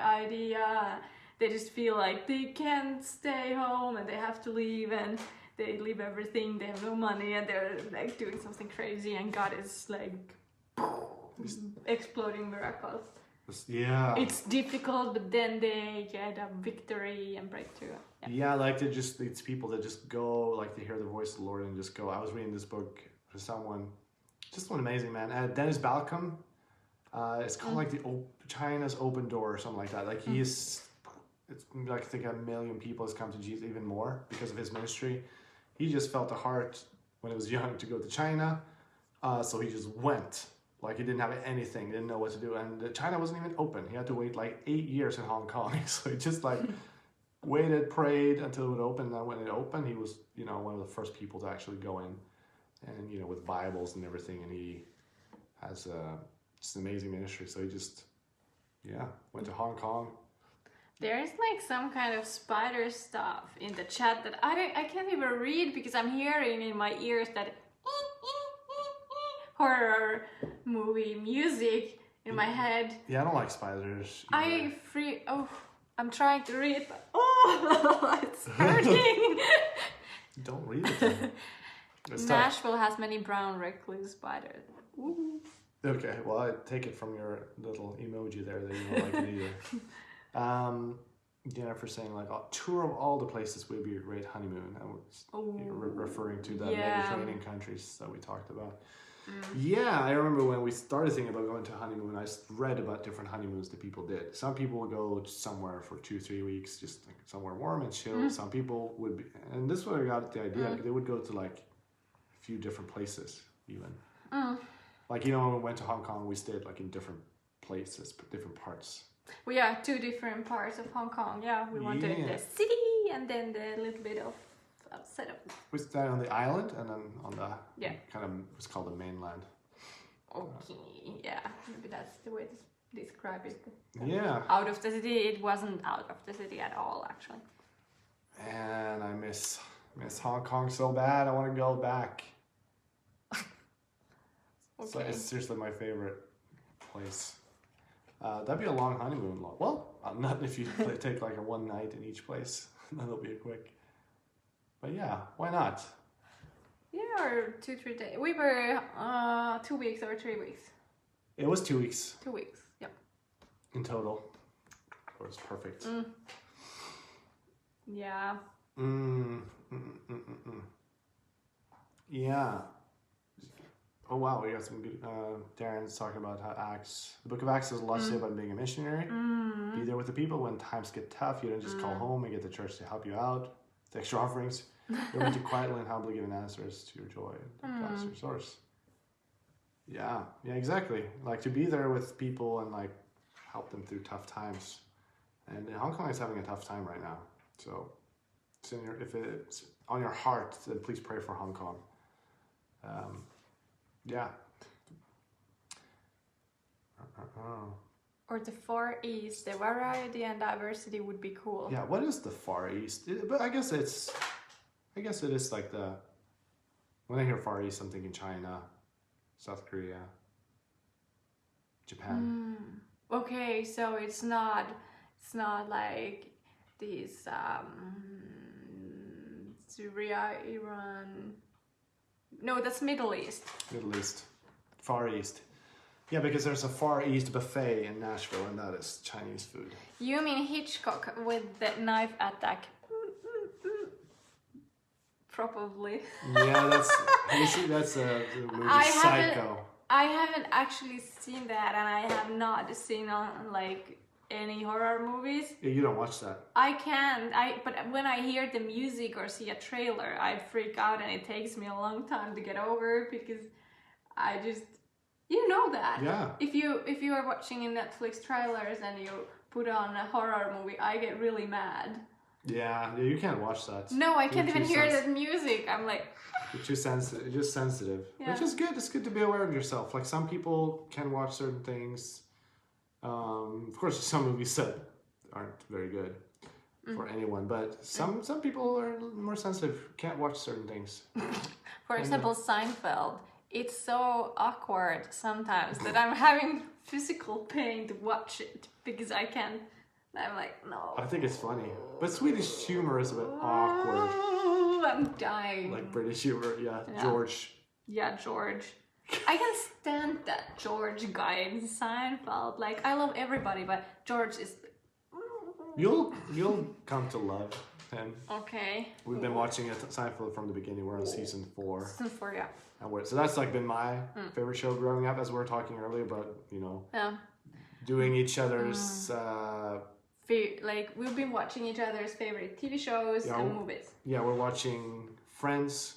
idea. They just feel like they can't stay home and they have to leave, and they leave everything. They have no money and they're like doing something crazy, and God is like exploding miracles. Yeah. It's difficult, but then they get a victory and breakthrough. Yeah, like it's people that just go, like they hear the voice of the Lord and just go. I was reading this book for someone, just one amazing man, Dennis Balcom. It's called like China's Open Door or something like that. Like it's like I think 1 million people has come to Jesus, even more because of his ministry. He just felt the heart when he was young to go to China, so he just went. Like he didn't have anything, didn't know what to do, and China wasn't even open. He had to wait like 8 years in Hong Kong. So he just like waited, prayed until it would open. And then when it opened, he was, one of the first people to actually go in, and with Bibles and everything. And he has just an amazing ministry. So he just, went to Hong Kong. There's like some kind of spider stuff in the chat that I can't even read because I'm hearing in my ears that horror movie music in my head. Yeah, I don't like spiders. I'm trying to read, but it's hurting. Don't read it then. Nashville has many brown recluse spiders. Ooh. Okay, well, I take it from your little emoji there that you don't like it either. Jennifer saying like a tour of all the places would be a great honeymoon. I was referring to the Mediterranean countries that we talked about. Yeah, I remember when we started thinking about going to honeymoon, I read about different honeymoons that people did. Some people would go somewhere for 2-3 weeks, just like somewhere warm and chill. Some people would be, and this is where I got the idea, they would go to like a few different places even. Like, when we went to Hong Kong, we stayed like in different places, different parts. We are 2 different parts of Hong Kong. Yeah, we wanted the city and then the little bit of outside of. We stayed on the island and then on the kind of what's called the mainland. Okay, yeah, maybe that's the way to describe it. Yeah. Out of the city, it wasn't out of the city at all, actually. And I miss Hong Kong so bad. I want to go back. Okay. So it's seriously my favorite place. That'd be a long honeymoon. Well, not if you take like a one night in each place. That'll be a quick. But yeah, why not? Yeah, or 2-3 days. We were 2 weeks or 3 weeks. It was 2 weeks. 2 weeks, yep. In total. It was perfect. Yeah. Yeah. Oh wow, we got some good. Darren's talking about how Acts. The Book of Acts has a lot to say about being a missionary. Be there with the people when times get tough. You don't just call home and get the church to help you out. The extra offerings. Learn to quietly and humbly give answers to your joy. That's your source. Yeah, exactly. Like to be there with people and like help them through tough times. And Hong Kong is having a tough time right now. So if it's on your heart, then please pray for Hong Kong. Yeah. Or the Far East, the variety and diversity would be cool. Yeah, what is the Far East? But I guess it is like when I hear Far East, I'm thinking China, South Korea, Japan. Okay, so it's not like these Syria, Iran. No, that's Middle East. Middle East, Far East. Yeah, because there's a Far East buffet in Nashville, and that is Chinese food. You mean Hitchcock with the knife attack? Probably. Yeah, that's a movie Psycho. I haven't actually seen that, and I have not seen on like any horror movies. Yeah, you don't watch that. I can. But when I hear the music or see a trailer, I freak out, and it takes me a long time to get over because I just. You know that. Yeah. If you are watching in Netflix trailers and you put on a horror movie, I get really mad. Yeah, you can't watch that. No, I can't even hear that music. I'm like. You're too sensitive. You're just sensitive, Yeah. which is good. It's good to be aware of yourself. Like some people can watch certain things. Of course, some movies that aren't very good for anyone, but some people are more sensitive. Can't watch certain things. For example, Seinfeld. It's so awkward sometimes that I'm having physical pain to watch it because I can't. I'm like, no. I think it's funny, but Swedish humor is a bit awkward. I'm dying. Like British humor, yeah. George. Yeah, George. I can stand that George guy in Seinfeld. Like, I love everybody, but George is. You'll come to love him. Okay. We've been watching it Seinfeld from the beginning. We're on season 4. Season 4, yeah. So that's like been my favorite show growing up, as we were talking earlier about, doing each other's. Like we've been watching each other's favorite TV shows and movies. Yeah, we're watching Friends,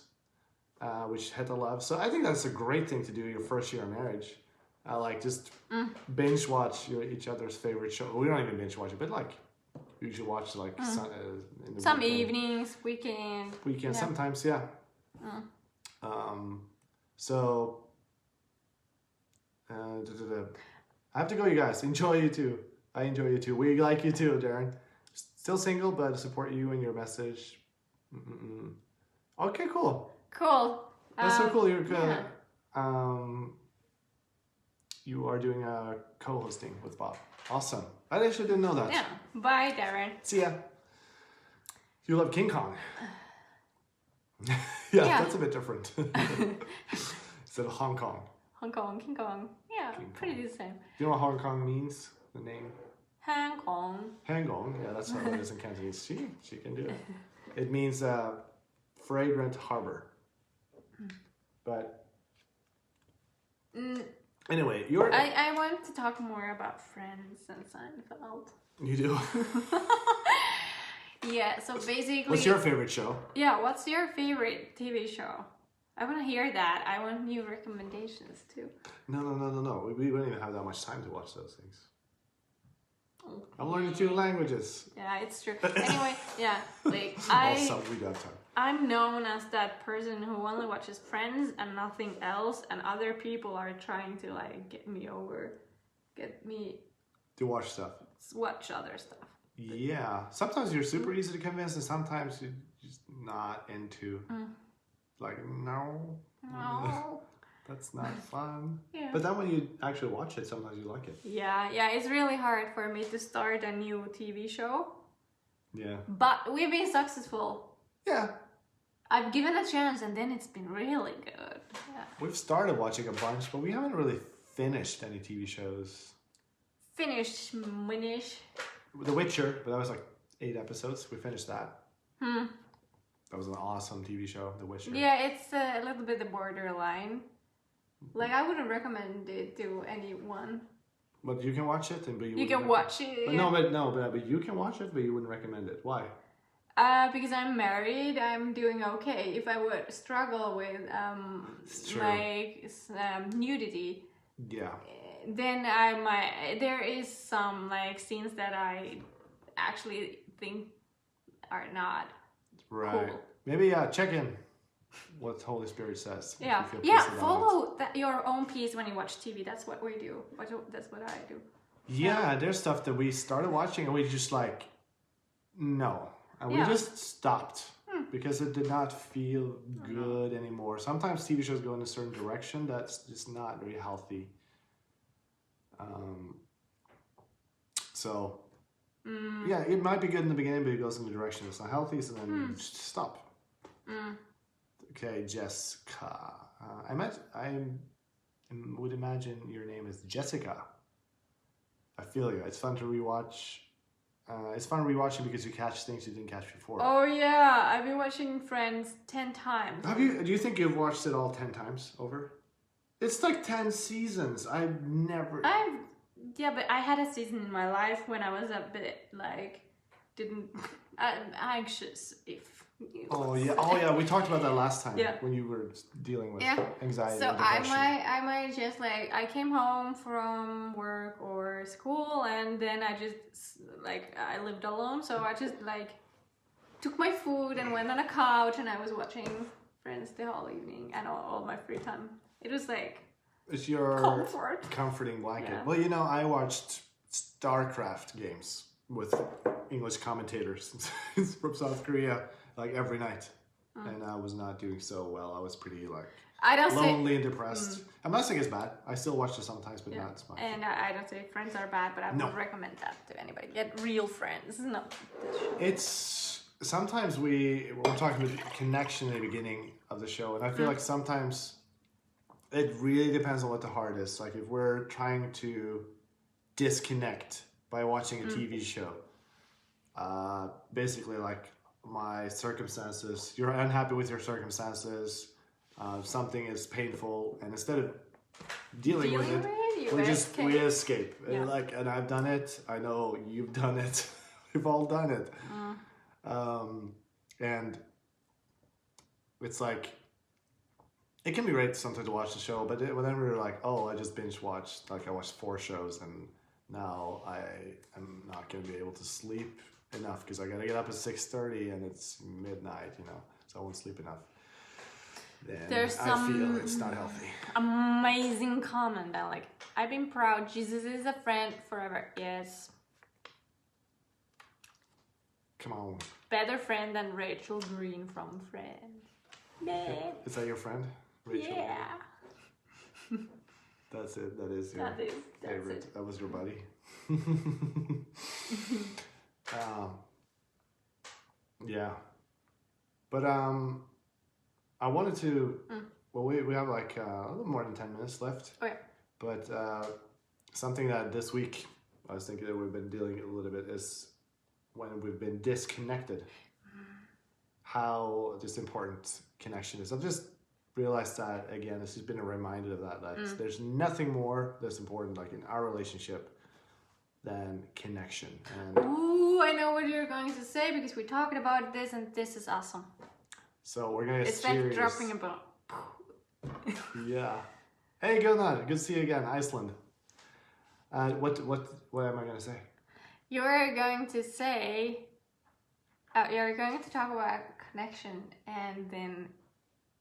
which Heta loves. So I think that's a great thing to do your first year of marriage. Like just binge watch each other's favorite show. We don't even binge watch it, but like you should watch like in the some weekend. evenings, weekend. Sometimes, yeah. So I have to go, you guys. Enjoy you too. I enjoy you too. We like you too, Darren. Still single, but support you and your message. Okay, cool. Cool. That's so cool. You're good. You are doing a co-hosting with Bob. Awesome. I actually didn't know that. Yeah. Bye, Darren. See ya. You love King Kong. Yeah, that's a bit different. Instead of Hong Kong. Hong Kong, King Kong. Yeah, pretty the same. Do you know what Hong Kong means? The name? Hong Kong. Hang on. Yeah, that's how it is in Cantonese. She can do it. It means fragrant harbor. But anyway, I want to talk more about Friends and Seinfeld. You do? Yeah, so basically... What's your favorite show? Yeah, what's your favorite TV show? I want to hear that. I want new recommendations too. No. We don't even have that much time to watch those things. I'm learning 2 languages. Yeah, it's true. Anyway, yeah, like Also, we do have time. I'm known as that person who only watches Friends and nothing else, and other people are trying to like get me to watch stuff. Watch other stuff. Yeah, sometimes you're super easy to convince, and sometimes you're just not into. Like no. That's not fun. Yeah. But then when you actually watch it, sometimes you like it. Yeah, it's really hard for me to start a new TV show. Yeah. But we've been successful. Yeah. I've given a chance and then it's been really good. Yeah. We've started watching a bunch, but we haven't really finished any TV shows. Finished. The Witcher, but that was like 8 episodes. We finished that. That was an awesome TV show, The Witcher. Yeah, it's a little bit the borderline. Like, I wouldn't recommend it to anyone. But you can watch it, but you can watch it. But you can watch it, but you wouldn't recommend it. Why? Because I'm married, I'm doing okay. If I would struggle with nudity, Yeah. then I might. There is some like scenes that I actually think are not Right. cool. Maybe check in what the Holy Spirit says. if Yeah, you feel yeah. peace about it. Follow your own peace when you watch TV. That's what we do. That's what I do. Yeah, there's stuff that we started watching and we just like, no. And we just stopped because it did not feel good anymore. Sometimes TV shows go in a certain direction that's just not very healthy. Yeah, it might be good in the beginning, but it goes in the direction that's not healthy, so then you just stop. Okay, Jessica. I would imagine your name is Jessica. I feel you. It's fun to rewatch. It's fun rewatching because you catch things you didn't catch before. Oh yeah, I've been watching Friends 10 times. Do you think you've watched it all 10 times over? It's like 10 seasons. Yeah, but I had a season in my life when I was a bit like anxious. If you Oh yeah, we talked about that last time. Yeah. When you were dealing with anxiety. So and depression. I might just like I came home from work or school and then I just like I lived alone, so I just like took my food and went on a couch and I was watching Friends the whole evening and all my free time. It was like It's your comforting blanket. Yeah. Well, I watched StarCraft games with English commentators from South Korea like every night. And I was not doing so well. I was pretty like lonely and depressed. I'm not saying it's bad. I still watch it sometimes, but not as much. And I don't say Friends are bad, but I would recommend that to anybody. Get real friends. No. It's sometimes we're talking about connection in the beginning of the show, and I feel like sometimes it really depends on what the heart is. Like if we're trying to disconnect by watching a TV show, basically like my circumstances, you're unhappy with your circumstances, something is painful, and instead of dealing with it, we escape. Yeah. And I've done it. I know you've done it. We've all done it. And it's like, it can be great sometimes to watch the show, but then we're like, oh, I just binge watched, like I watched 4 shows and now I am not going to be able to sleep enough because I got to get up at 6:30 and it's midnight, so I won't sleep enough. Then I feel it's not healthy. Amazing comment. I like, I've been proud. Jesus is a friend forever. Yes. Come on. Better friend than Rachel Green from Friends. Yeah. Is that your friend? Rachel? Yeah. That's it. That is your favorite. That was your buddy. Yeah. But I wanted to. Well, we have like a little more than 10 minutes left. Okay. But something that this week I was thinking that we've been dealing a little bit is when we've been disconnected. How just important connection is. I've just realized that again. This has been a reminder of that there's nothing more that's important like in our relationship than connection. And ooh, I know what you're going to say because we're talking about this and this is awesome. so we're gonna get It's serious. like dropping a bomb. Yeah. Hey, Gunnar. Good to see you again, Iceland. What am I gonna say? You're going to say. You're going to talk about connection, and then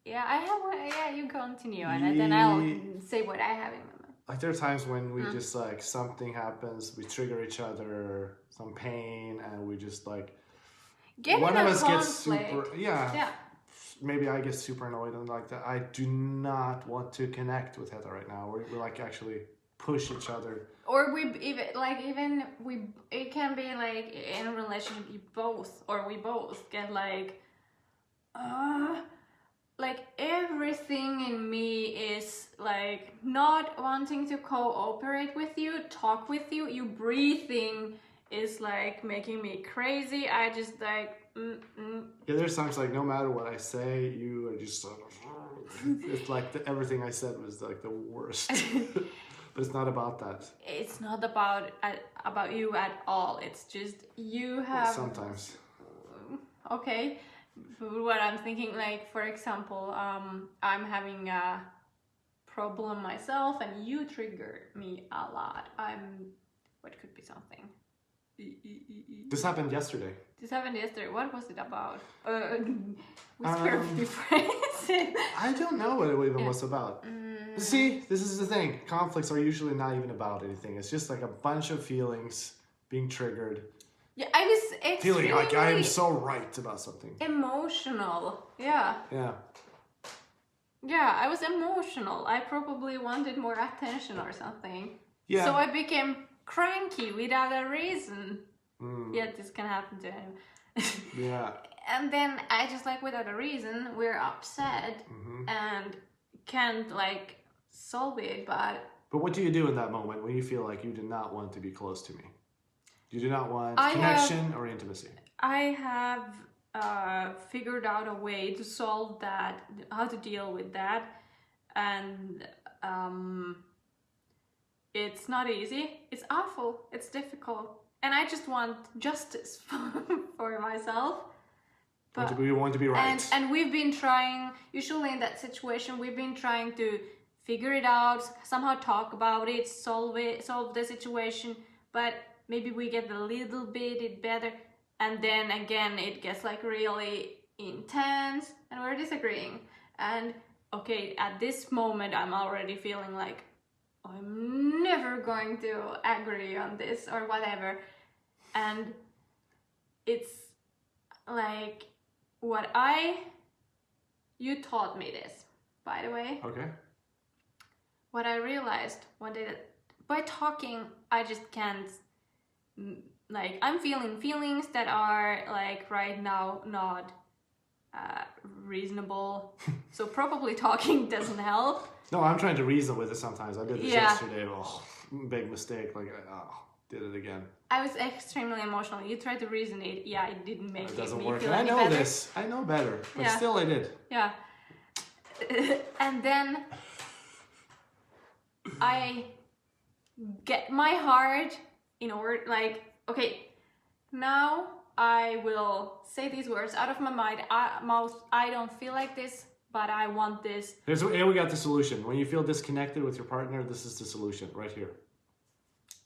I have one. Yeah, you continue, and then I'll say what I have in my mind. Like there are times when we just like something happens, we trigger each other, some pain, and we just like one of us gets super maybe I get super annoyed and like that. I do not want to connect with Heta right now. We're like actually push each other. Or it can be like in a relationship we both get like everything in me is like not wanting to cooperate with you, talk with you. You breathing is like making me crazy. I just like Yeah, there's times like no matter what I say, you are just it's like everything I said was like the worst. But it's not about that. It's not about you at all. It's just you have. Sometimes. okay. But what I'm thinking, like, for example, I'm having a problem myself and you trigger me a lot. What could be something? This happened yesterday. What was it about? Whisper phrase. I don't know what it even was about. See, this is the thing. Conflicts are usually not even about anything. It's just like a bunch of feelings being triggered. Yeah, I was extremely Feeling like I am so right about something. emotional. Yeah. Yeah. Yeah, I was emotional. I probably wanted more attention or something. Yeah. So I became cranky without a reason. Yeah, this can happen to him. Yeah. And then I just like without a reason, we're upset and can't like solve it, but what do you do in that moment when you feel like you do not want to be close to me? You do not want connection or intimacy? I have figured out a way to solve that, how to deal with that, and it's not easy. It's awful. It's difficult. And I just want justice for myself. But we want to be right. And we've been trying, usually in that situation, we've been trying to figure it out, somehow talk about it, solve the situation, but maybe we get a little bit better, and then again it gets like really intense and we're disagreeing. And okay, at this moment I'm already feeling like I'm never going to agree on this or whatever. And it's like you taught me this, by the way. Okay. What I realized one day that by talking, I just can't, like, I'm feeling feelings that are like right now not reasonable. So probably talking doesn't help. No, I'm trying to reason with it sometimes. I did this yesterday. Oh, big mistake. Like, did it again. I was extremely emotional. You tried to reason it. Yeah, it didn't make it doesn't me work. feel And I any know better. this. I know better. But still I did. Yeah. And then I get my heart in order, like, okay, now I will say these words out of my mouth. I don't feel like this, but I want this. Here we got the solution. When you feel disconnected with your partner, this is the solution right here.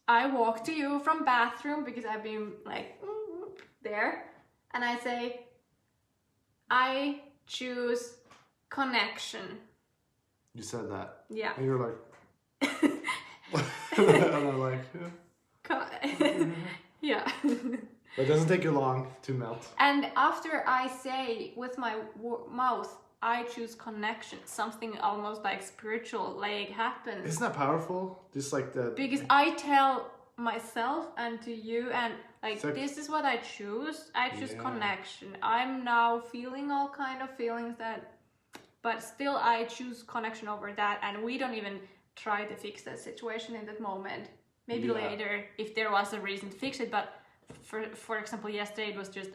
I walk to you from bathroom because I've been like there, and I say, I choose connection. You said that. Yeah. And you're like, and I'm like, yeah. But it doesn't take you long to melt. And after I say with my mouth, I choose connection, something almost like spiritual like happens. Isn't that powerful? Just like that. Because I tell myself and to you, and like, this is what I choose. I choose connection. I'm now feeling all kind of feelings but still I choose connection over that, and we don't even try to fix that situation in that moment. Maybe later if there was a reason to fix it, but for example yesterday it was just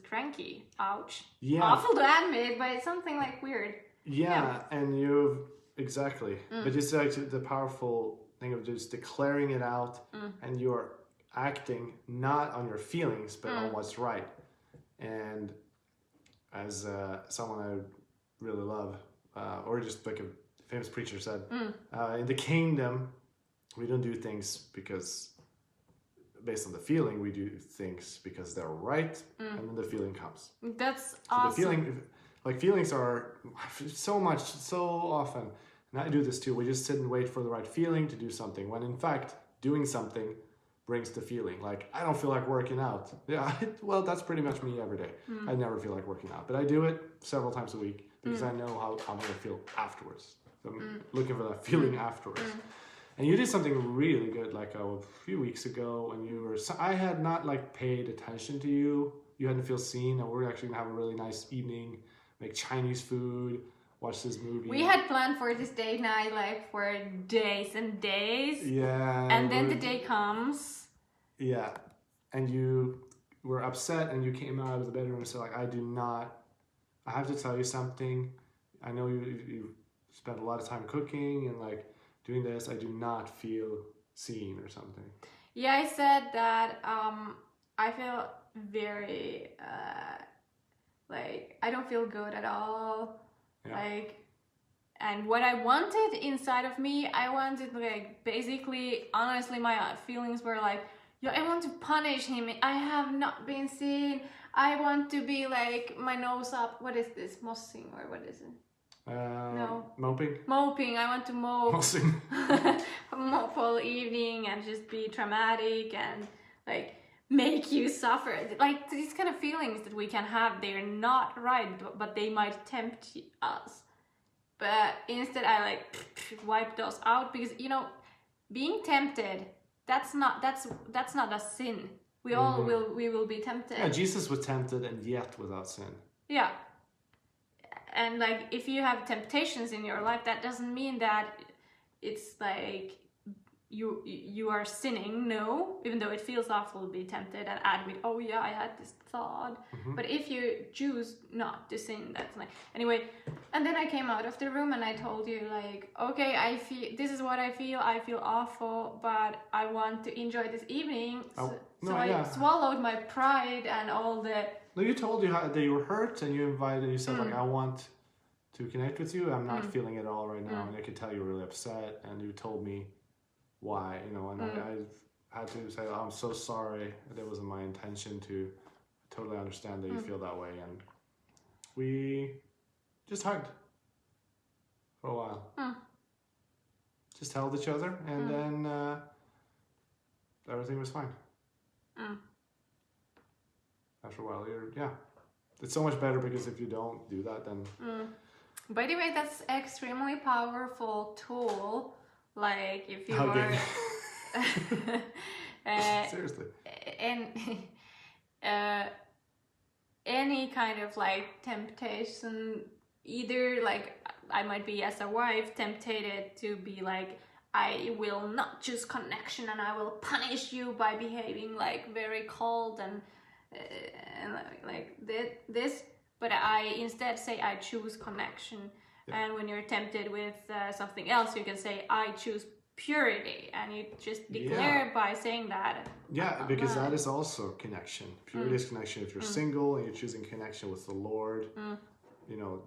cranky. Ouch. Yeah. Awful to admit, but it's something like weird. Yeah. And exactly. But it's like the powerful thing of just declaring it out, and you're acting not on your feelings but on what's right. And as someone I really love, or just like a famous preacher said, in the kingdom we don't do things because based on the feeling, we do things because they're right, and then the feeling comes. That's so awesome. The feeling, like feelings are so often, and I do this too, we just sit and wait for the right feeling to do something, when in fact, doing something brings the feeling. Like, I don't feel like working out. Yeah, well, that's pretty much me every day. I never feel like working out, but I do it several times a week because I know how I'm going to feel afterwards. So I'm looking for that feeling afterwards. And you did something really good, like a few weeks ago, when I had not like paid attention to you. You hadn't feel seen, and we're actually gonna have a really nice evening, make Chinese food, watch this movie. We had planned for this date night like for days and days. Yeah. And then the day comes. Yeah. And you were upset, and you came out of the bedroom and said, like, I have to tell you something. I know you spent a lot of time cooking and like doing this. I do not feel seen or something. Yeah, I said that I feel very like I don't feel good at all. Yeah. Like, and what I wanted inside of me, I wanted like basically, honestly, my feelings were like, yeah, I want to punish him. I have not been seen. I want to be like my nose up. What is this? Mossing or what is it? No. Moping. Moping. I want to mope. Mossing. Mope all evening and just be dramatic and like make you suffer. Like these kind of feelings that we can have, they're not right, but they might tempt us. But instead I like wipe those out because, you know, being tempted, that's not a sin. We all will be tempted. Yeah, Jesus was tempted and yet without sin. Yeah. And like if you have temptations in your life, that doesn't mean that it's like you are sinning. No, even though it feels awful to be tempted and admit, oh yeah, I had this thought. But if you choose not to sin, that's like anyway. And then I came out of the room and I told you like, okay, I feel this is what I feel awful, but I want to enjoy this evening. I swallowed my pride and all the. No, you told you that you were hurt and you said like, I want to connect with you. I'm not feeling it all right now, and I could tell you were really upset, and you told me why, you know, and I had to say, oh, I'm so sorry. That wasn't my intention to. Totally understand that you feel that way, and we just hugged for a while. Just held each other, and then everything was fine. After a while, it's so much better because if you don't do that, then. By the way, that's extremely powerful tool. Like if you hugging. are seriously. And any kind of like temptation, either like I might be as a wife tempted to be like, I will not choose connection and I will punish you by behaving like very cold and like this, but I instead say I choose connection. And when you're tempted with something else, you can say I choose purity, and you just declare by saying that. Yeah, because that is also connection. Purity is connection. If you're single and you're choosing connection with the Lord, you know,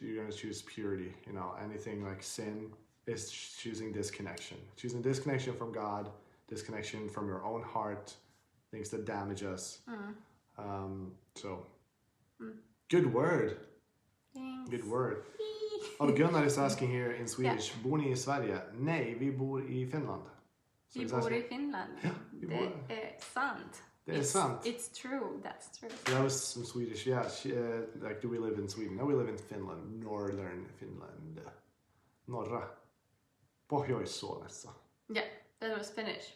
you're gonna choose purity. You know, anything like sin is choosing disconnection. Choosing disconnection from God, disconnection from your own heart, things that damage us. Good word. Thanks. Good word. Oh, Gunnar is asking here in Swedish, bor ni I Sverige? Nej, vi bor I Finland. Vi bor I Finland. Ja, vi bor. Det är sant. Det är sant. It's true, that's true. That was some Swedish, yeah. Like, do we live in Sweden? No, we live in Finland, northern Finland. Norra. Pohjois-Suomessa. Yeah, that was Finnish.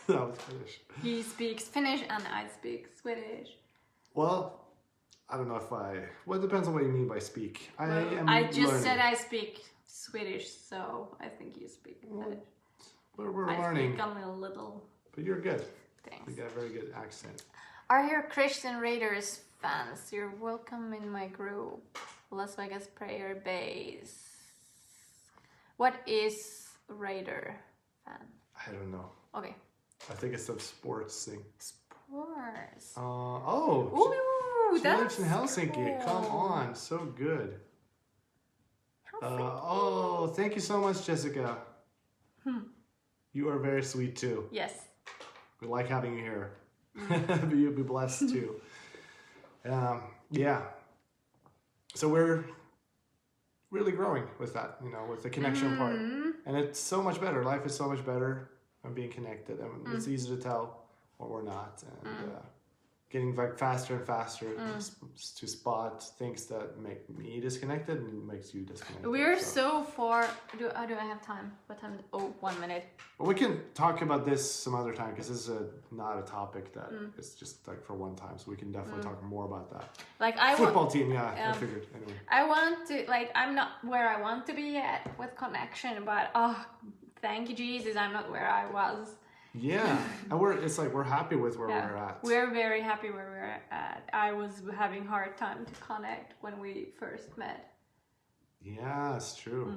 That was Finnish. He speaks Finnish and I speak Swedish. Well, I don't know if well, it depends on what you mean by speak. I just said I speak Swedish, so I think you speak Finnish. We're I learning. speak a little. But you're good. Thanks. You got a very good accent. Are you Christian Raiders fans? You're welcome in my group. Las Vegas Prayer Base. What is Raider fan? I don't know. Okay. I think it's some sports thing. Sports. She lives in Helsinki. Cool. Come on, so good. Thank you so much, Jessica. You are very sweet too. Yes. We like having you here. You'll be blessed too. Yeah. So we're really growing with that, you know, with the connection part. And it's so much better. Life is so much better when being connected. And it's easy to tell when we're not. And getting like faster and faster to spot things that make me disconnected and makes you disconnected. We're so far. Do I have time? What time? 1 minute. Well, we can talk about this some other time because this is not a topic that it's just like for one time. So we can definitely talk more about that. Like football team, I figured anyway. I want to I'm not where I want to be yet with connection, but thank you Jesus, I'm not where I was. Yeah, and we're happy with where we're at. We're very happy where we're at. I was having hard time to connect when we first met. Yeah, it's true.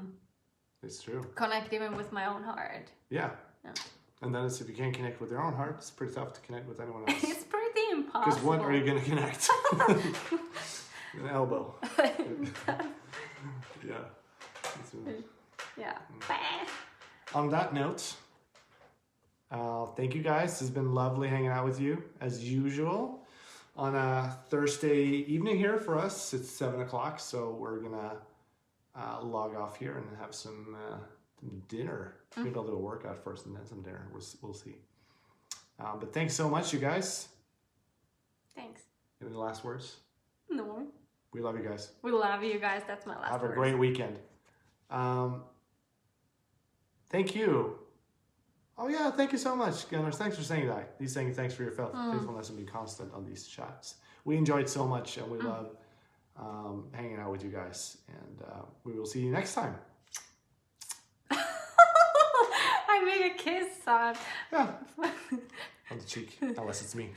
It's true. Connect even with my own heart. Yeah. And then if you can't connect with your own heart, it's pretty tough to connect with anyone else. It's pretty impossible. Because what are you gonna connect? An elbow. Yeah. Yeah. On that note, thank you guys. It's been lovely hanging out with you as usual on a Thursday evening here for us. It's 7 o'clock, so we're gonna log off here and have some dinner. Maybe a little workout first and then some dinner. We'll see. But thanks so much, you guys. Thanks. Any last words? No. We love you guys. We love you guys. That's my last Have word. a great weekend. Thank you. Oh yeah, thank you so much, Gunners. Thanks for saying that. He's saying thanks for your faithfulness and being constant on these chats. We enjoyed so much, and we love hanging out with you guys. And we will see you next time. I made a kiss sign. Yeah. On the cheek, unless it's me.